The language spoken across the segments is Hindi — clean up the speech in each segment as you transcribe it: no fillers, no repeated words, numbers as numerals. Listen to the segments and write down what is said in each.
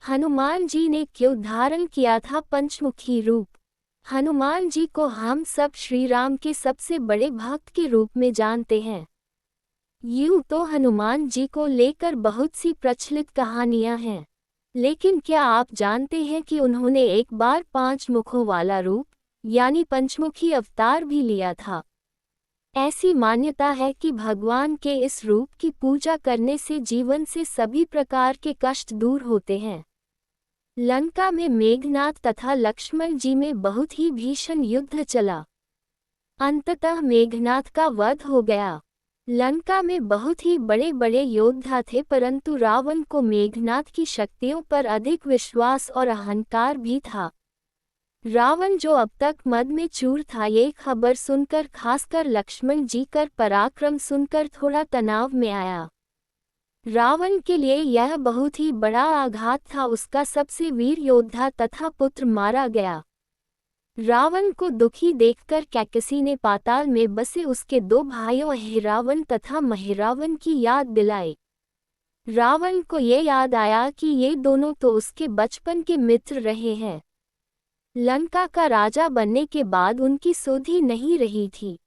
हनुमान जी ने क्यों धारण किया था पंचमुखी रूप? हनुमान जी को हम सब श्री राम के सबसे बड़े भक्त के रूप में जानते हैं। यूं तो हनुमान जी को लेकर बहुत सी प्रचलित कहानियां हैं, लेकिन क्या आप जानते हैं कि उन्होंने एक बार 5 मुखों वाला रूप यानी पंचमुखी अवतार भी लिया था। ऐसी मान्यता है कि भगवान के इस रूप की पूजा करने से जीवन से सभी प्रकार के कष्ट दूर होते हैं। लंका में मेघनाद तथा लक्ष्मण जी में बहुत ही भीषण युद्ध चला। अंततः मेघनाद का वध हो गया। लंका में बहुत ही बड़े बड़े योद्धा थे, परंतु रावण को मेघनाद की शक्तियों पर अधिक विश्वास और अहंकार भी था। रावण जो अब तक मद में चूर था, ये खबर सुनकर खासकर लक्ष्मण जी कर पराक्रम सुनकर थोड़ा तनाव में आया। रावण के लिए यह बहुत ही बड़ा आघात था, उसका सबसे वीर योद्धा तथा पुत्र मारा गया। रावण को दुखी देखकर कैकसी ने पाताल में बसे उसके 2 भाइयों अहिरावण तथा महिरावण की याद दिलाई। रावण को ये याद आया कि ये दोनों तो उसके बचपन के मित्र रहे हैं। लंका का राजा बनने के बाद उनकी सुधि नहीं रही थी।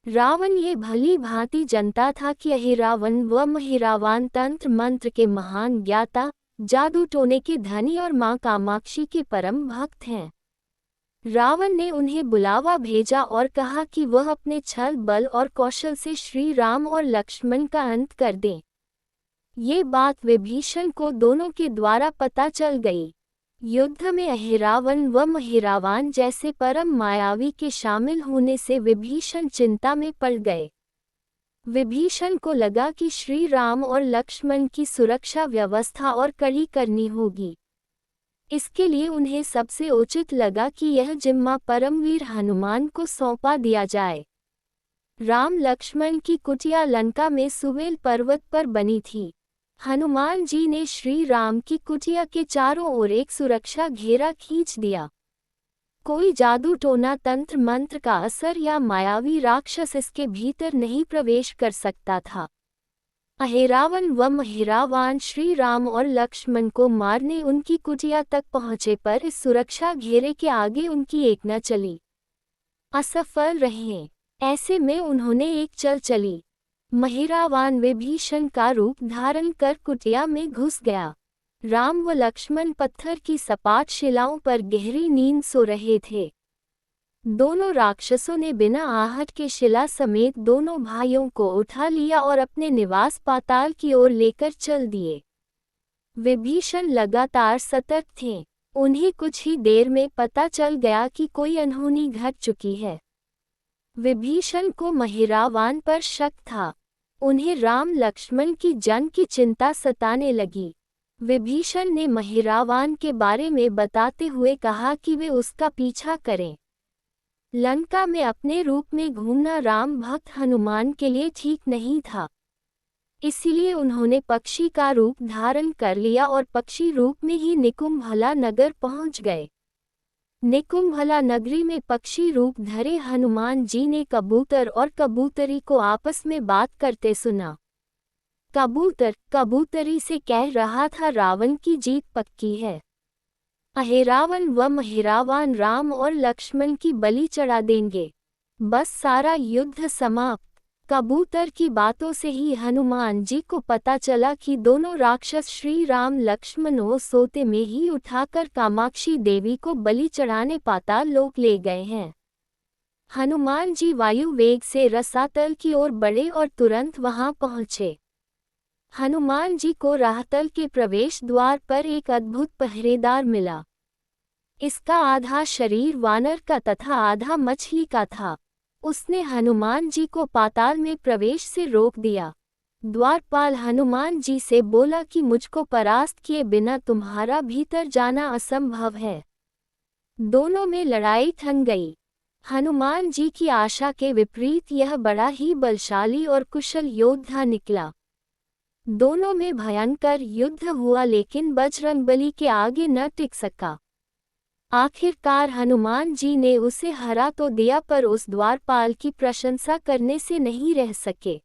रावण ये भली भांति जानता था कि अहिरावण व महिरावण तंत्र मंत्र के महान ज्ञाता, जादू टोने के धनी और मां कामाक्षी के परम भक्त हैं। रावण ने उन्हें बुलावा भेजा और कहा कि वह अपने छल बल और कौशल से श्री राम और लक्ष्मण का अंत कर दें। ये बात विभीषण को दोनों के द्वारा पता चल गई। युद्ध में अहिरावण व महिरावण जैसे परम मायावी के शामिल होने से विभीषण चिंता में पड़ गए। विभीषण को लगा कि श्री राम और लक्ष्मण की सुरक्षा व्यवस्था और कड़ी करनी होगी। इसके लिए उन्हें सबसे उचित लगा कि यह जिम्मा परमवीर हनुमान को सौंपा दिया जाए। राम लक्ष्मण की कुटिया लंका में सुवेल पर्वत पर बनी थी। हनुमान जी ने श्री राम की कुटिया के चारों ओर एक सुरक्षा घेरा खींच दिया। कोई जादू टोना तंत्र मंत्र का असर या मायावी राक्षस इसके भीतर नहीं प्रवेश कर सकता था। अहिरावण व महिरावण श्री राम और लक्ष्मण को मारने उनकी कुटिया तक पहुँचे, पर इस सुरक्षा घेरे के आगे उनकी एक न चली। असफल रहे। ऐसे में उन्होंने एक चल चली। महिरावण विभीषण का रूप धारण कर कुटिया में घुस गया। राम व लक्ष्मण पत्थर की सपाट शिलाओं पर गहरी नींद सो रहे थे। दोनों राक्षसों ने बिना आहट के शिला समेत दोनों भाइयों को उठा लिया और अपने निवास पाताल की ओर लेकर चल दिए। विभीषण लगातार सतर्क थे। उन्हें कुछ ही देर में पता चल गया कि कोई अनहोनी घट चुकी है। विभीषण को महिरावण पर शक था। उन्हें राम लक्ष्मण की जान की चिंता सताने लगी। विभीषण ने महिरावण के बारे में बताते हुए कहा कि वे उसका पीछा करें। लंका में अपने रूप में घूमना राम भक्त हनुमान के लिए ठीक नहीं था। इसलिए उन्होंने पक्षी का रूप धारण कर लिया और पक्षी रूप में ही निकुंभला नगर पहुंच गए। निकुंभला नगरी में पक्षी रूप धरे हनुमान जी ने कबूतर और कबूतरी को आपस में बात करते सुना। कबूतर कबूतरी से कह रहा था, रावण की जीत पक्की है। अहिरावण व महिरावण राम और लक्ष्मण की बलि चढ़ा देंगे। बस सारा युद्ध समाप्त। कबूतर की बातों से ही हनुमान जी को पता चला कि दोनों राक्षस श्री राम लक्ष्मण को सोते में ही उठाकर कामाक्षी देवी को बलि चढ़ाने पाताल लोक ले गए हैं। हनुमान जी वायु वेग से रसातल की ओर बढ़े और तुरंत वहां पहुंचे। हनुमान जी को राहतल के प्रवेश द्वार पर एक अद्भुत पहरेदार मिला। इसका आधा शरीर वानर का तथा आधा मछली का था। उसने हनुमान जी को पाताल में प्रवेश से रोक दिया। द्वारपाल हनुमान जी से बोला कि मुझको परास्त किए बिना तुम्हारा भीतर जाना असंभव है। दोनों में लड़ाई थम गई। हनुमान जी की आशा के विपरीत यह बड़ा ही बलशाली और कुशल योद्धा निकला। दोनों में भयंकर युद्ध हुआ, लेकिन बजरंगबली के आगे न टिक सका। आखिरकार हनुमान जी ने उसे हरा तो दिया, पर उस द्वारपाल की प्रशंसा करने से नहीं रह सके।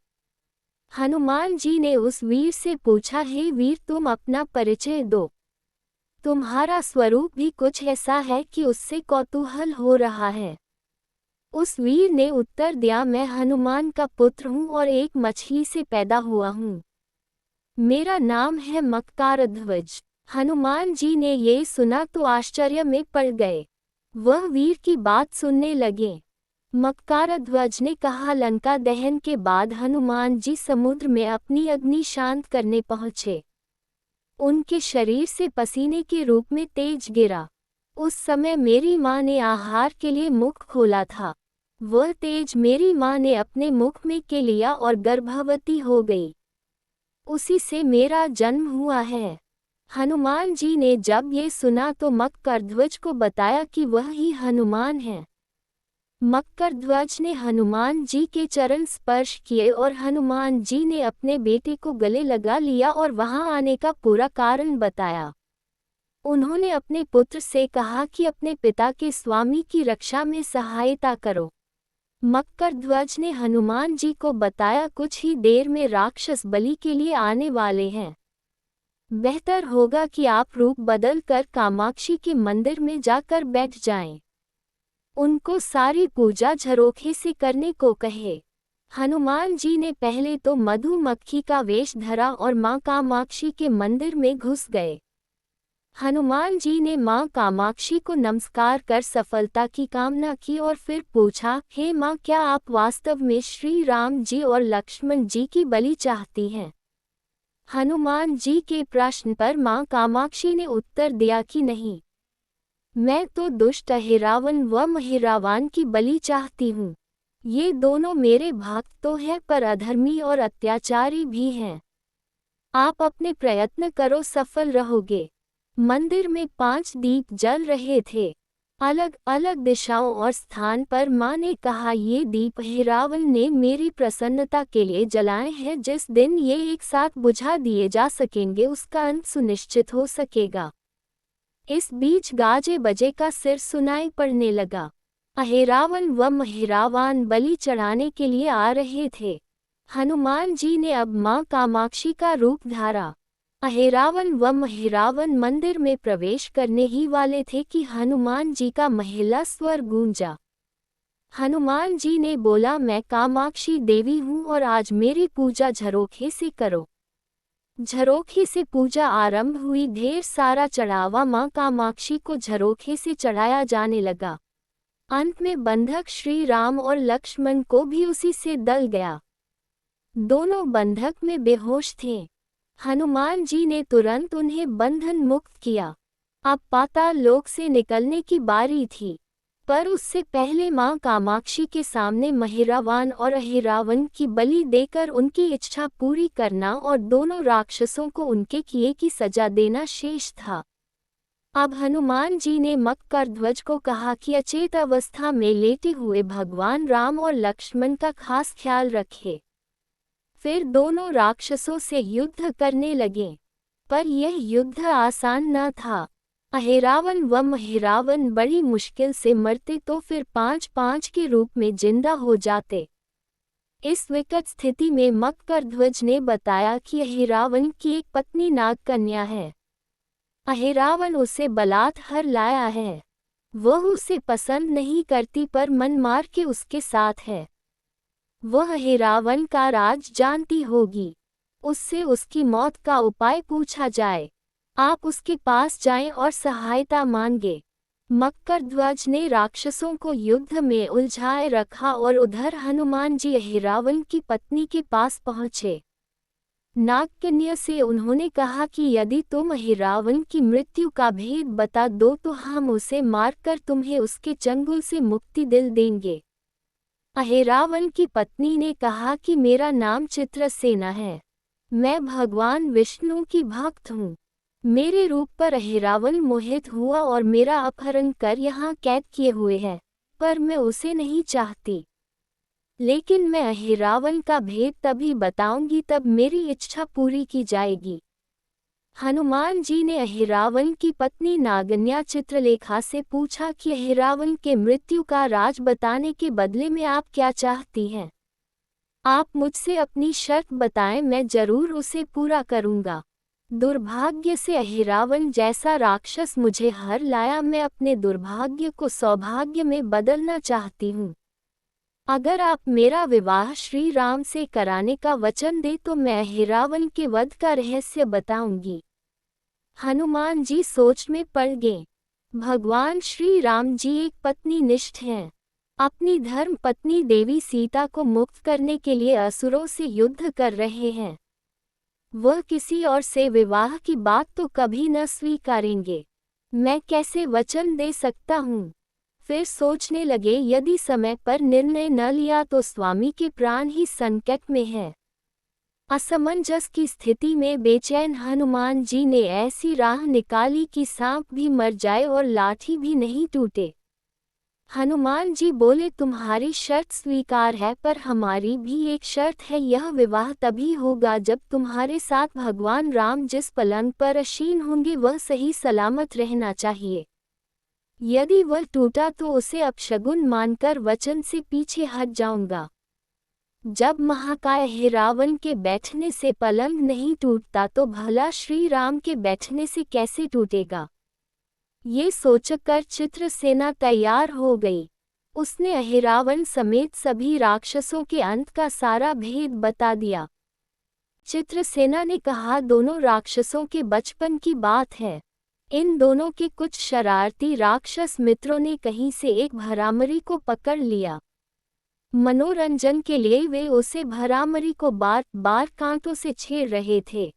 हनुमान जी ने उस वीर से पूछा, हे वीर, तुम अपना परिचय दो। तुम्हारा स्वरूप भी कुछ ऐसा है कि उससे कौतूहल हो रहा है। उस वीर ने उत्तर दिया, मैं हनुमान का पुत्र हूँ और एक मछली से पैदा हुआ हूँ। मेरा नाम है मकरध्वज। हनुमान जी ने ये सुना तो आश्चर्य में पड़ गए। वह वीर की बात सुनने लगे। मकरध्वज ने कहा, लंका दहन के बाद हनुमान जी समुद्र में अपनी अग्नि शांत करने पहुँचे। उनके शरीर से पसीने के रूप में तेज गिरा। उस समय मेरी माँ ने आहार के लिए मुख खोला था। वह तेज मेरी माँ ने अपने मुख में के लिया और गर्भवती हो गई। उसी से मेरा जन्म हुआ है। हनुमान जी ने जब ये सुना तो मकरध्वज को बताया कि वह ही हनुमान है। मकरध्वज ने हनुमान जी के चरण स्पर्श किए और हनुमान जी ने अपने बेटे को गले लगा लिया और वहां आने का पूरा कारण बताया। उन्होंने अपने पुत्र से कहा कि अपने पिता के स्वामी की रक्षा में सहायता करो। मकरध्वज ने हनुमान जी को बताया, कुछ ही देर में राक्षस बलि के लिए आने वाले हैं। बेहतर होगा कि आप रूप बदल कर कामाक्षी के मंदिर में जाकर बैठ जाएं। उनको सारी पूजा झरोखे से करने को कहे। हनुमान जी ने पहले तो मधुमक्खी का वेश धरा और मां कामाक्षी के मंदिर में घुस गए। हनुमान जी ने मां कामाक्षी को नमस्कार कर सफलता की कामना की और फिर पूछा, हे मां, क्या आप वास्तव में श्री राम जी और लक्ष्मण जी की बलि चाहती हैं? हनुमान जी के प्रश्न पर मां कामाक्षी ने उत्तर दिया कि नहीं, मैं तो दुष्ट अहिरावण व महिरावान की बलि चाहती हूँ। ये दोनों मेरे भक्त तो हैं पर अधर्मी और अत्याचारी भी हैं। आप अपने प्रयत्न करो, सफल रहोगे। मंदिर में 5 दीप जल रहे थे। अलग अलग दिशाओं और स्थान पर माँ ने कहा, ये दीप अहिरावण ने मेरी प्रसन्नता के लिए जलाए हैं। जिस दिन ये एक साथ बुझा दिए जा सकेंगे उसका अंत सुनिश्चित हो सकेगा। इस बीच गाजे बजे का सिर सुनाई पड़ने लगा। अहिरावण व महिरावान बलि चढ़ाने के लिए आ रहे थे। हनुमान जी ने अब मां कामाक्षी का रूप धारा। अहिरावण व महिरावन मंदिर में प्रवेश करने ही वाले थे कि हनुमान जी का महिला स्वर गूंजा। हनुमान जी ने बोला, मैं कामाक्षी देवी हूँ और आज मेरी पूजा झरोखे से करो। झरोखे से पूजा आरंभ हुई। ढेर सारा चढ़ावा मां कामाक्षी को झरोखे से चढ़ाया जाने लगा। अंत में बंधक श्री राम और लक्ष्मण को भी उसी से दल गया। दोनों बंधक में बेहोश थे। हनुमान जी ने तुरंत उन्हें बंधन मुक्त किया। अब पाताल लोक से निकलने की बारी थी, पर उससे पहले मां कामाक्षी के सामने महिरावान और अहिरावण की बलि देकर उनकी इच्छा पूरी करना और दोनों राक्षसों को उनके किए की सजा देना शेष था। अब हनुमान जी ने मकरध्वज को कहा कि अचेत अवस्था में लेटे हुए भगवान राम और लक्ष्मण का खास ख्याल रखे। फिर दोनों राक्षसों से युद्ध करने लगे, पर यह युद्ध आसान न था। अहिरावण व महिरावन बड़ी मुश्किल से मरते तो फिर 5-5 के रूप में जिंदा हो जाते। इस विकट स्थिति में मकरध्वज ने बताया कि अहिरावण की एक पत्नी नागकन्या है। अहिरावण उसे बलात्कार लाया है। वह उसे पसंद नहीं करती पर मन मार के उसके साथ है। वह अहिरावण का राज जानती होगी। उससे उसकी मौत का उपाय पूछा जाए। आप उसके पास जाएं और सहायता मांगे। मकरध्वज ने राक्षसों को युद्ध में उलझाए रखा और उधर हनुमान जी अहिरावण की पत्नी के पास पहुँचे। नागकन्या से उन्होंने कहा कि यदि तुम अहिरावण की मृत्यु का भेद बता दो तो हम उसे मारकर तुम्हें उसके चंगुल से मुक्ति दिल देंगे। अहिरावण की पत्नी ने कहा कि मेरा नाम चित्रसेना है। मैं भगवान विष्णु की भक्त हूँ। मेरे रूप पर अहिरावण मोहित हुआ और मेरा अपहरण कर यहाँ कैद किए हुए है, पर मैं उसे नहीं चाहती। लेकिन मैं अहिरावण का भेद तभी बताऊंगी तब मेरी इच्छा पूरी की जाएगी। हनुमान जी ने अहिरावण की पत्नी नागकन्या चित्रलेखा से पूछा कि अहिरावण के मृत्यु का राज बताने के बदले में आप क्या चाहती हैं? आप मुझसे अपनी शर्त बताएं, मैं जरूर उसे पूरा करूंगा। दुर्भाग्य से अहिरावण जैसा राक्षस मुझे हर लाया, मैं अपने दुर्भाग्य को सौभाग्य में बदलना चाहती हूँ। अगर आप मेरा विवाह श्री राम से कराने का वचन दे तो मैं अहिरावण के वध का रहस्य बताऊंगी। हनुमान जी सोच में पड़ गए। भगवान श्री राम जी एक पत्नी निष्ठ हैं। अपनी धर्म पत्नी देवी सीता को मुक्त करने के लिए असुरों से युद्ध कर रहे हैं। वह किसी और से विवाह की बात तो कभी न स्वीकारेंगे। मैं कैसे वचन दे सकता हूँ? फिर सोचने लगे, यदि समय पर निर्णय न लिया तो स्वामी के प्राण ही संकट में है। असमंजस की स्थिति में बेचैन हनुमान जी ने ऐसी राह निकाली कि सांप भी मर जाए और लाठी भी नहीं टूटे। हनुमान जी बोले, तुम्हारी शर्त स्वीकार है, पर हमारी भी एक शर्त है। यह विवाह तभी होगा जब तुम्हारे साथ भगवान राम जिस पलंग पर आसीन होंगे वह सही सलामत रहना चाहिए। यदि वह टूटा तो उसे अपशगुन मानकर वचन से पीछे हट जाऊंगा। जब महाकाय अहिरावण के बैठने से पलंग नहीं टूटता तो भला श्री राम के बैठने से कैसे टूटेगा? ये सोचकर चित्रसेना तैयार हो गई। उसने अहिरावण समेत सभी राक्षसों के अंत का सारा भेद बता दिया। चित्रसेना ने कहा, दोनों राक्षसों के बचपन की बात है। इन दोनों के कुछ शरारती राक्षस मित्रों ने कहीं से एक भरामरी को पकड़ लिया। मनोरंजन के लिए वे उसे भरामरी को बार बार कांटों से छेड़ रहे थे।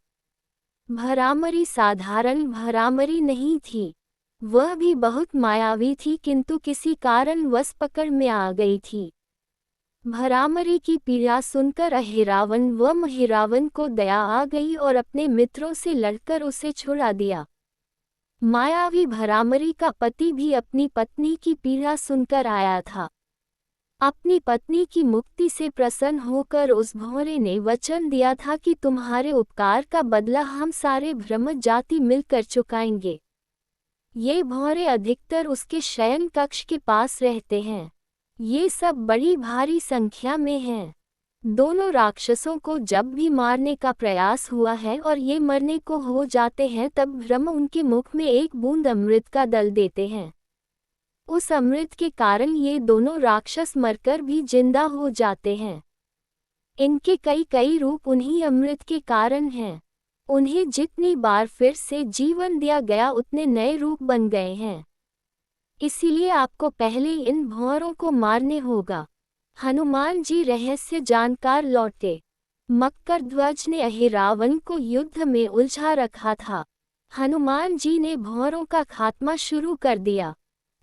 भरामरी साधारण भरामरी नहीं थी, वह भी बहुत मायावी थी, किंतु किसी कारणवश पकड़ में आ गई थी। भरामरी की पीड़ा सुनकर अहिरावण व महिरावण को दया आ गई और अपने मित्रों से लड़कर उसे छुड़ा दिया। मायावी भरामरी का पति भी अपनी पत्नी की पीड़ा सुनकर आया था। अपनी पत्नी की मुक्ति से प्रसन्न होकर उस भौरे ने वचन दिया था कि तुम्हारे उपकार का बदला हम सारे ब्रह्म जाति मिलकर चुकाएंगे। ये भौरे अधिकतर उसके शयन कक्ष के पास रहते हैं। ये सब बड़ी भारी संख्या में हैं। दोनों राक्षसों को जब भी मारने का प्रयास हुआ है और ये मरने को हो जाते हैं तब ब्रह्म उनके मुख में एक बूंद अमृत का दल देते हैं। उस अमृत के कारण ये दोनों राक्षस मरकर भी जिंदा हो जाते हैं। इनके कई कई रूप उन्हीं अमृत के कारण हैं। उन्हें जितनी बार फिर से जीवन दिया गया उतने नए रूप बन गए हैं। इसीलिए आपको पहले इन भौरों को मारने होगा। हनुमान जी रहस्य जानकार लौटे। मकरध्वज ने अहिरावण को युद्ध में उलझा रखा था। हनुमान जी ने भौरों का खात्मा शुरू कर दिया।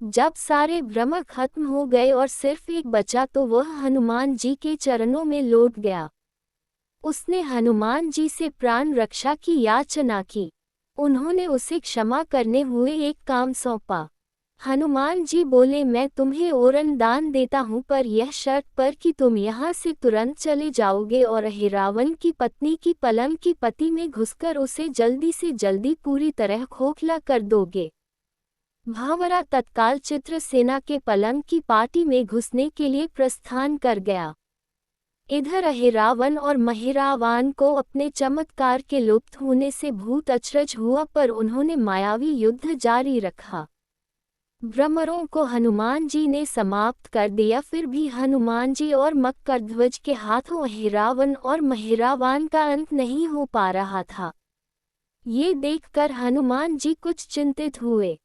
जब सारे ब्रह्म खत्म हो गए और सिर्फ एक बचा तो वह हनुमान जी के चरणों में लौट गया। उसने हनुमान जी से प्राण रक्षा की याचना की। उन्होंने उसे क्षमा करने हुए एक काम सौंपा। हनुमान जी बोले, मैं तुम्हें ओरण दान देता हूँ, पर यह शर्त पर कि तुम यहाँ से तुरंत चले जाओगे और अहिरावण की पत्नी की पलंग की पति में घुसकर उसे जल्दी से जल्दी पूरी तरह खोखला कर दोगे। भावरा तत्काल चित्रसेना के पलंग की पाटी में घुसने के लिए प्रस्थान कर गया। इधर अहिरावण और महिरावण को अपने चमत्कार के लुप्त होने से भूत अचरज हुआ, पर उन्होंने मायावी युद्ध जारी रखा। भ्रमरों को हनुमान जी ने समाप्त कर दिया। फिर भी हनुमान जी और मकरध्वज के हाथों अहिरावण और महिरावण का अंत नहीं हो पा रहा था। ये देखकर हनुमान जी कुछ चिंतित हुए।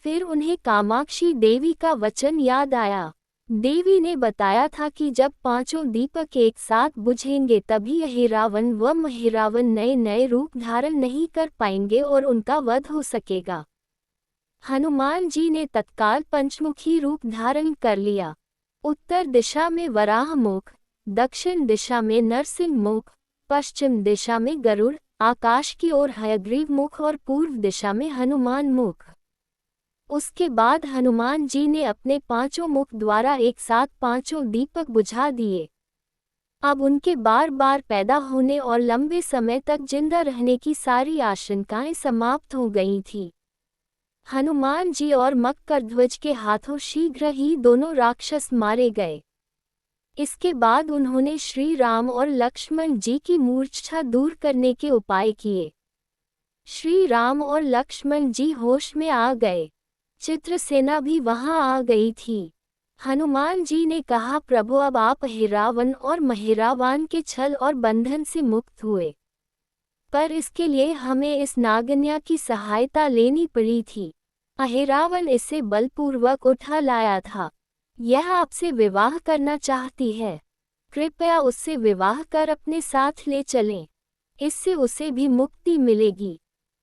फिर उन्हें कामाक्षी देवी का वचन याद आया। देवी ने बताया था कि जब पांचों दीपक एक साथ बुझेंगे तभी अहिरावण व महिरावण नए नए रूप धारण नहीं कर पाएंगे और उनका वध हो सकेगा। हनुमान जी ने तत्काल पंचमुखी रूप धारण कर लिया। उत्तर दिशा में वराह मुख, दक्षिण दिशा में नरसिंह मुख, पश्चिम दिशा में गरुड़, आकाश की ओर हयग्रीव मुख और पूर्व दिशा में हनुमान मुख। उसके बाद हनुमान जी ने अपने पांचों मुख द्वारा एक साथ पांचों दीपक बुझा दिए। अब उनके बार बार पैदा होने और लंबे समय तक जिंदा रहने की सारी आशंकाएं समाप्त हो गई थीं। हनुमान जी और मकरध्वज के हाथों शीघ्र ही दोनों राक्षस मारे गए। इसके बाद उन्होंने श्री राम और लक्ष्मण जी की मूर्छा दूर करने के उपाय किए। श्री राम और लक्ष्मण जी होश में आ गए। चित्रसेना भी वहां आ गई थी। हनुमान जी ने कहा, प्रभु अब आप हिरावन और महिरावान के छल और बंधन से मुक्त हुए, पर इसके लिए हमें इस नागन्या की सहायता लेनी पड़ी थी। अहिरावन इसे बलपूर्वक उठा लाया था। यह आपसे विवाह करना चाहती है, कृपया उससे विवाह कर अपने साथ ले चलें, इससे उसे भी मुक्ति मिलेगी।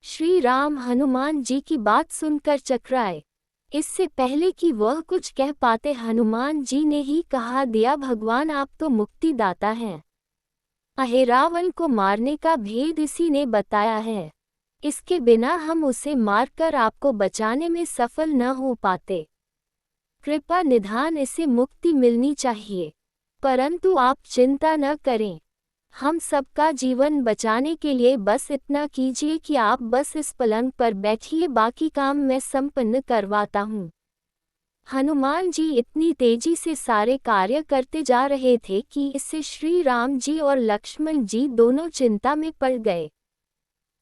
श्री राम हनुमान जी की बात सुनकर चकराए। इससे पहले कि वह कुछ कह पाते, हनुमान जी ने ही कहा दिया, भगवान आप तो मुक्तिदाता हैं। अहिरावन को मारने का भेद इसी ने बताया है। इसके बिना हम उसे मारकर आपको बचाने में सफल न हो पाते। कृपा निधान इसे मुक्ति मिलनी चाहिए, परंतु आप चिंता न करें। हम सबका जीवन बचाने के लिए बस इतना कीजिए कि आप बस इस पलंग पर बैठिए, बाकी काम मैं संपन्न करवाता हूँ। हनुमान जी इतनी तेजी से सारे कार्य करते जा रहे थे कि इससे श्री राम जी और लक्ष्मण जी दोनों चिंता में पड़ गए।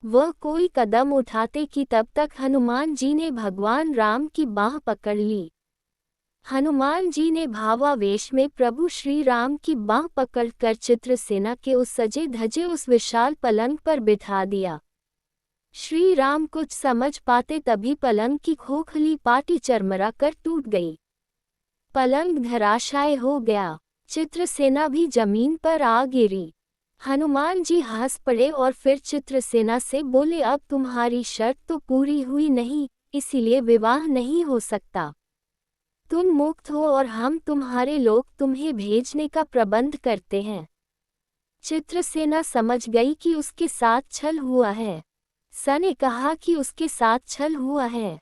वह कोई कदम उठाते कि तब तक हनुमान जी ने भगवान राम की बाह पकड़ ली। हनुमान जी ने भावावेश में प्रभु श्री राम की बाह पकड़कर चित्रसेना के उस सजे धजे उस विशाल पलंग पर बिठा दिया। श्री राम कुछ समझ पाते तभी पलंग की खोखली पाटी चरमरा कर टूट गई। पलंग धराशायी हो गया। चित्रसेना भी जमीन पर आ गिरी। हनुमान जी हंस पड़े और फिर चित्रसेना से बोले, अब तुम्हारी शर्त तो पूरी हुई नहीं, इसीलिए विवाह नहीं हो सकता। तुम मुक्त हो और हम तुम्हारे लोग तुम्हें भेजने का प्रबंध करते हैं। चित्रसेना समझ गई कि उसके साथ छल हुआ है। स ने कहा कि उसके साथ छल हुआ है।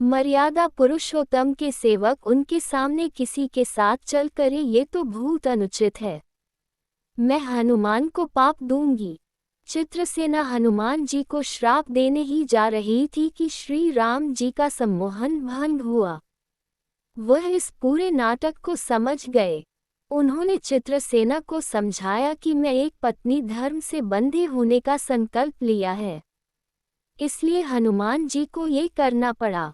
मर्यादा पुरुषोत्तम के सेवक उनके सामने किसी के साथ चल करे, ये तो बहुत अनुचित है। मैं हनुमान को पाप दूंगी। चित्रसेना हनुमान जी को श्राप देने ही जा रही थी कि श्री राम जी का सम्मोहन भंग हुआ। वह इस पूरे नाटक को समझ गए। उन्होंने चित्रसेना को समझाया कि मैं एक पत्नी धर्म से बंधे होने का संकल्प लिया है, इसलिए हनुमान जी को ये करना पड़ा।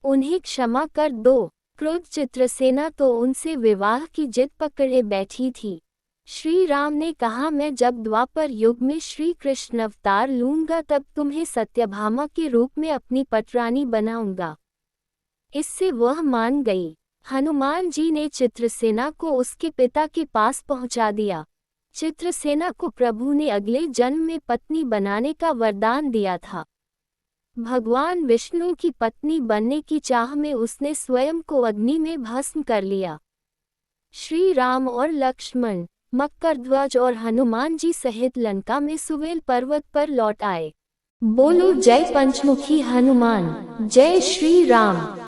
उन्हें क्षमा कर दो। क्रुद्ध चित्रसेना तो उनसे विवाह की जिद पकड़े बैठी थी। श्री राम ने कहा, मैं जब द्वापर युग में श्री कृष्ण अवतार लूंगा तब तुम्हें सत्यभामा के रूप में अपनी पटरानी बनाऊंगा। इससे वह मान गई। हनुमान जी ने चित्रसेना को उसके पिता के पास पहुंचा दिया। चित्रसेना को प्रभु ने अगले जन्म में पत्नी बनाने का वरदान दिया था। भगवान विष्णु की पत्नी बनने की चाह में उसने स्वयं को अग्नि में भस्म कर लिया। श्री राम और लक्ष्मण, मकरध्वज और हनुमान जी सहित लंका में सुवेल पर्वत पर लौट आए। बोलो जय पंचमुखी हनुमान, जय श्री राम।